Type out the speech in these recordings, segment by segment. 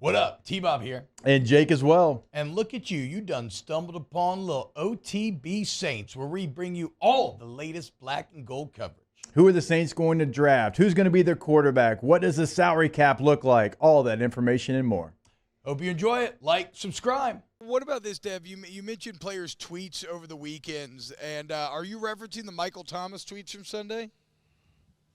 What up? T-Bob here. And Jake as well. And look at you. You done stumbled upon little OTB Saints, where we bring you all the latest black and gold coverage. Who are the Saints going to draft? Who's going to be their quarterback? What does the salary cap look like? All that information and more. Hope you enjoy it. Like, subscribe. What about this, Dev? You mentioned players' tweets over the weekends, and are you referencing the Michael Thomas tweets from Sunday?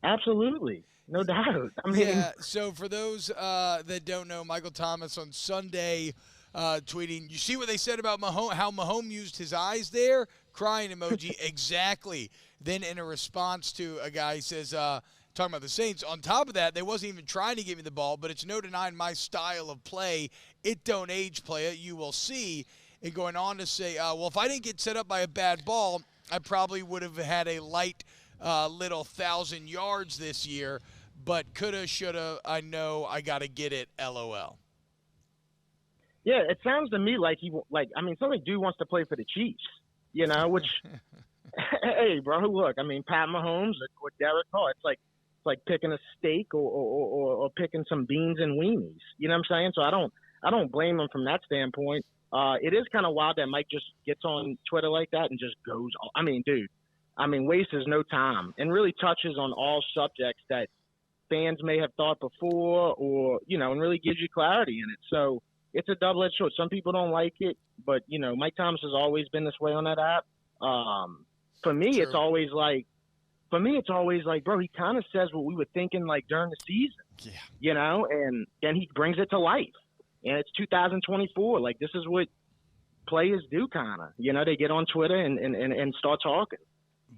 Absolutely. No doubt. I mean, Yeah, so for those that don't know, Michael Thomas on Sunday tweeting, you see what they said about Mahomes, how Mahomes used his eyes there? Crying emoji, exactly. Then in a response to a guy, he says, talking about the Saints, on top of that, they wasn't even trying to give me the ball, but it's no denying my style of play. It don't age, play it, you will see. And going on to say, well, if I didn't get set up by a bad ball, I probably would have had a light little 1,000 yards this year, but coulda, shoulda, I know I got to get it, LOL. yeah, it sounds to me like some dude wants to play for the Chiefs, which, hey, bro, look, Pat Mahomes or Derek Carr, it's like picking a steak or picking some beans and weenies. You know what I'm saying? So I don't blame him from that standpoint. It is kind of wild that Mike just gets on Twitter like that and just goes. Wastes no time and really touches on all subjects that fans may have thought before, or and really gives you clarity in it. So it's a double-edged sword. Some people don't like it, but Mike Thomas has always been this way on that app. For me, True. it's always like, bro, he kind of says what we were thinking like during the season. Yeah. And then he brings it to life. And it's 2024. Like, this is what players do, kind of. They get on Twitter and start talking.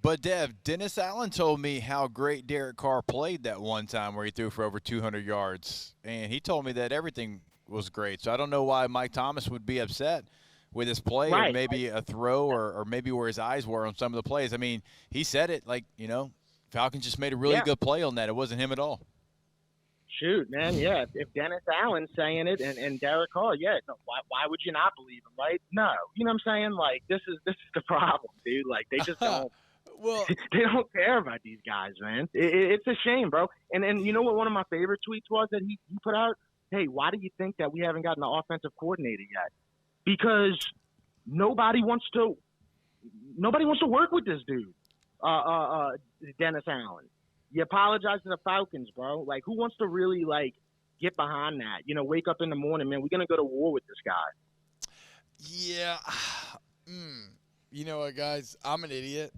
But, Dev, Dennis Allen told me how great Derek Carr played that one time where he threw for over 200 yards. And he told me that everything was great. So I don't know why Mike Thomas would be upset with his play, Right. or maybe a throw, or maybe where his eyes were on some of the plays. I mean, he said it like, Falcons just made a really good play on that. It wasn't him at all. Shoot, man, yeah. If Dennis Allen's saying it and Derek Carr, no, why would you not believe him, right? No. You know what I'm saying? Like, this is the problem, dude. Like, they just don't. Well, They don't care about these guys, man. It's a shame, bro. And you know what one of my favorite tweets was that he put out? Hey, why do you think that we haven't gotten an offensive coordinator yet? Because nobody wants to work with this dude, Dennis Allen. You apologize to the Falcons, bro. Like, who wants to really, get behind that? Wake up in the morning, man, we're going to go to war with this guy. yeah. You know what, guys? I'm an idiot.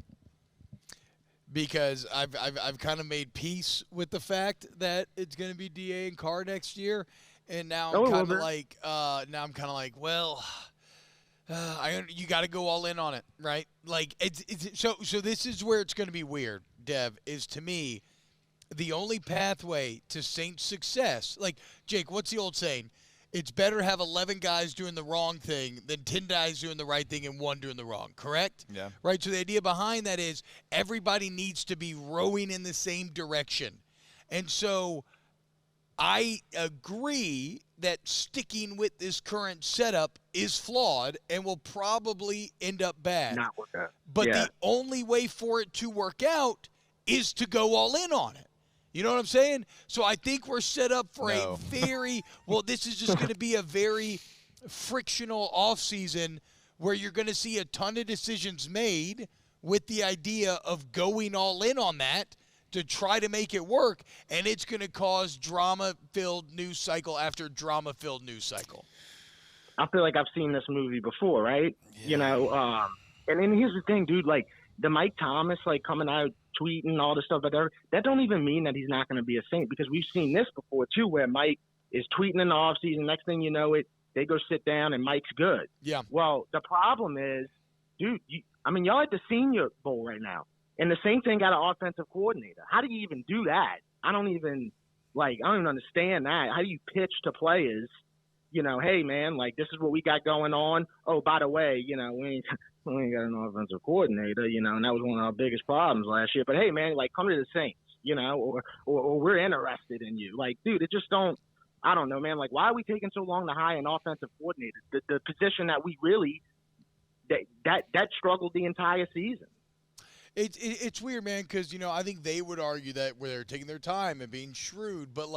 Because I've kind of made peace with the fact that it's going to be DA and Carr next year, and now I'm kind of like, well, you got to go all in on it, right? Like so this is where it's going to be weird, Dev. Is to me the only pathway to Saints success. Like, Jake, what's the old saying? It's better to have 11 guys doing the wrong thing than 10 guys doing the right thing and one doing the wrong, correct? Yeah. Right? So the idea behind that is everybody needs to be rowing in the same direction. And so I agree that sticking with this current setup is flawed and will probably end up bad. Not work out. But Yeah. the only way for it to work out is to go all in on it. You know what I'm saying? So I think we're set up for No. a very – well, this is just going to be a very frictional offseason where you're going to see a ton of decisions made with the idea of going all in on that to try to make it work, and it's going to cause drama-filled news cycle after drama-filled news cycle. I feel like I've seen this movie before, right? And then here's the thing, dude. Like, the Mike Thomas, coming out tweeting all this stuff, but that don't even mean that he's not going to be a Saint, because we've seen this before too, where Mike is tweeting in the offseason. Next thing you know, they go sit down and Mike's good. Yeah. Well, the problem is, dude, y'all at the Senior Bowl right now, and the Saints ain't got an offensive coordinator. How do you even do that? I don't even understand that. How do you pitch to players? Hey man, this is what we got going on. Oh, by the way, we ain't got an offensive coordinator, and that was one of our biggest problems last year. But hey, man, come to the Saints, or we're interested in you. Dude, it just don't. I don't know, man. Why are we taking so long to hire an offensive coordinator? The position that we really that struggled the entire season. It's weird, man, because I think they would argue that where they're taking their time and being shrewd, but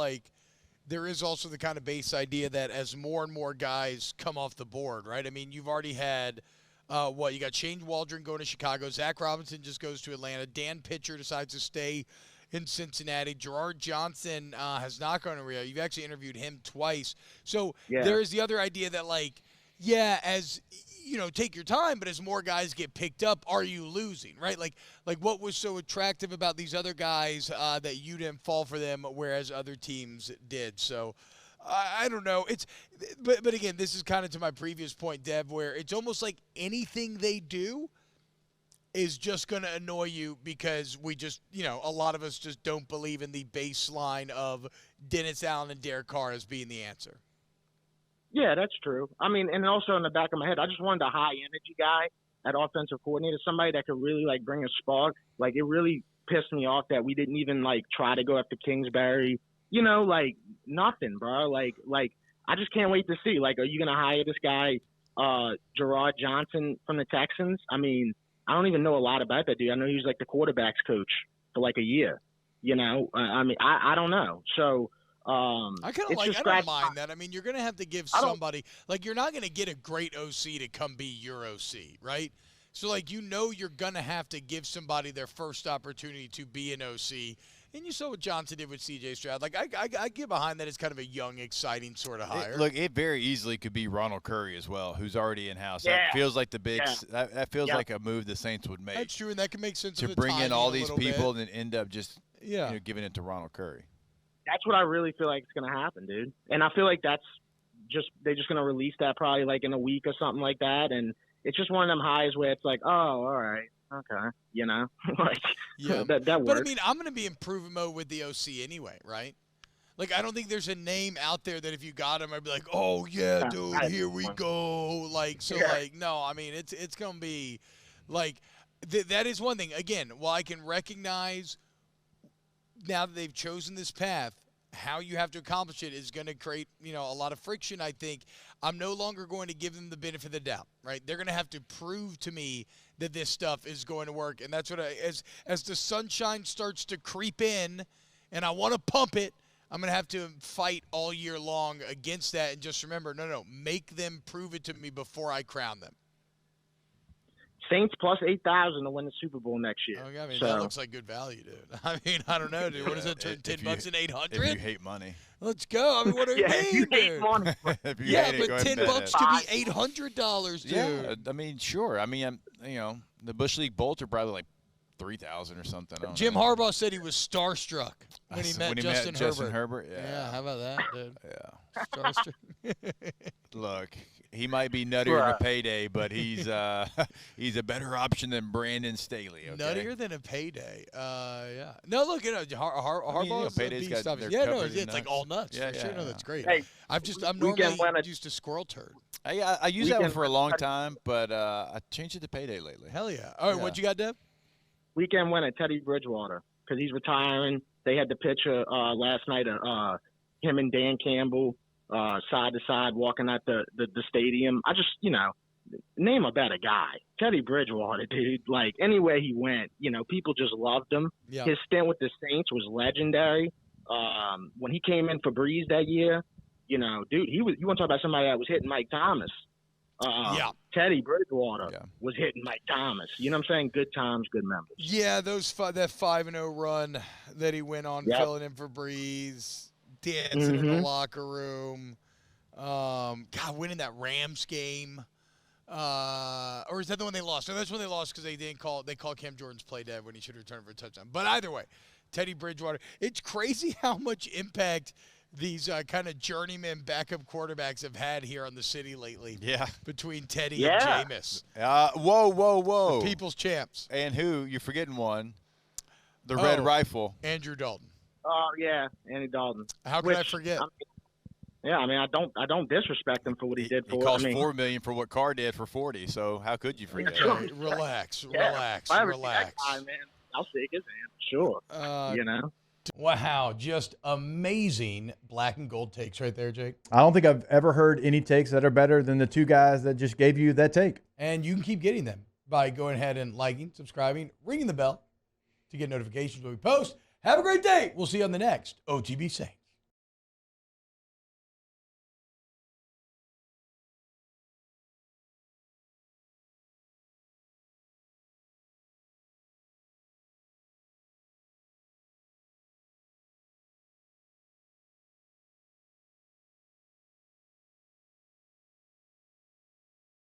there is also the kind of base idea that as more and more guys come off the board, right? I mean, you've already had you got Shane Waldron going to Chicago. Zach Robinson just goes to Atlanta. Dan Pitcher decides to stay in Cincinnati. Gerard Johnson has not gone to Rio. You've actually interviewed him twice. So there is the other idea that, like, as you know, take your time, but as more guys get picked up, are you losing, right? Like what was so attractive about these other guys that you didn't fall for them, whereas other teams did? So I don't know. But again, this is kind of to my previous point, Dev, where it's almost like anything they do is just going to annoy you because we just, you know, a lot of us just don't believe in the baseline of Dennis Allen and Derek Carr as being the answer. Yeah, that's true. I mean, and also in the back of my head, I just wanted a high-energy guy at offensive coordinator, somebody that could really, like, bring a spark. Like, it really pissed me off that we didn't even, like, try to go after Kingsbury. You know, like, nothing, bro. Like, I just can't wait to see. Like, are you going to hire this guy, Gerard Johnson from the Texans? I mean, I don't even know a lot about that dude. I know he was, like, the quarterback's coach for, like, a year. You know? I mean, I don't know. So – I don't mind that. I mean, you're going to have to give somebody – like, you're not going to get a great OC to come be your OC, right? So, like, you know you're going to have to give somebody their first opportunity to be an OC. And you saw what Johnson did with C.J. Stroud. Like, I get behind that as kind of a young, exciting sort of hire. Look, it very easily could be Ronald Curry as well, who's already in-house. Yeah. That feels like the big that feels like a move the Saints would make. That's true, and that can make sense to bring in all these people and then end up just giving it to Ronald Curry. That's what I really feel like is going to happen, dude. And I feel like they're just going to release that probably like in a week or something like that. And it's just one of them highs where it's like, oh, all right, okay, you know, like that works. But I mean, I'm going to be in improvement mode with the OC anyway, right? Like, I don't think there's a name out there that if you got him, I'd be like, oh yeah, dude, here we go. Like, so like, no, I mean, it's going to be like that is one thing. Again, while I can recognize now that they've chosen this path, how you have to accomplish it is going to create, you know, a lot of friction, I think. I'm no longer going to give them the benefit of the doubt, right? They're going to have to prove to me that this stuff is going to work. And that's what as the sunshine starts to creep in and I want to pump it, I'm going to have to fight all year long against that. And just remember, no, make them prove it to me before I crown them. Saints plus 8,000 to win the Super Bowl next year. Oh, I mean, that looks like good value, dude. I mean, I don't know, dude. What does that turn? $10 and 800? If you hate money, let's go. I mean, what do you mean, dude? Money. But $10 could be $800, dude. Yeah, I mean, sure. I mean, the Bush League Bolts are probably like 3,000 or something. Jim Harbaugh said he was starstruck when he met Justin Herbert. Yeah, how about that, dude? Yeah. Starstruck. Look, he might be nuttier than a payday, but he's a better option than Brandon Staley. Okay? Nuttier than a payday. Yeah. No, look, Harbaugh's payday's beast, got their it's nuts. like all nuts. Yeah, for sure. No, that's great. Hey, I'm normally used to squirrel turd. I used that one for a long time, but I changed it to payday lately. Hell yeah. All right, what you got, Deb? Weekend winner, Teddy Bridgewater, because he's retiring. They had the picture last night of him and Dan Campbell side to side walking out the stadium. I just, name a better guy. Teddy Bridgewater, dude. Like, anywhere he went, people just loved him. Yeah. His stint with the Saints was legendary. When he came in for Breeze that year, dude, you want to talk about somebody that was hitting Mike Thomas. Teddy Bridgewater was hitting Mike Thomas. You know what I'm saying? Good times, good members. Yeah, that 5-0 run that he went on, filling in for Breeze, dancing in the locker room. Winning that Rams game. Or is that the one they lost? No, that's when they lost because they called Cam Jordan's play dead when he should return for a touchdown. But either way, Teddy Bridgewater. It's crazy how much impact these kind of journeyman backup quarterbacks have had here on the city lately. Yeah. Between Teddy and Jameis. Whoa. The people's champs. And who? You're forgetting one. The Red Rifle. Andrew Dalton. Oh, yeah. Andy Dalton. How could I forget? I don't disrespect him for what he did for. He cost $4 million for what Carr did for 40. So how could you forget? Relax. If I ever see that guy, man, I'll shake his hand. Sure. Wow, just amazing black and gold takes right there, Jake. I don't think I've ever heard any takes that are better than the two guys that just gave you that take. And you can keep getting them by going ahead and liking, subscribing, ringing the bell to get notifications when we post. Have a great day. We'll see you on the next OTB Saints.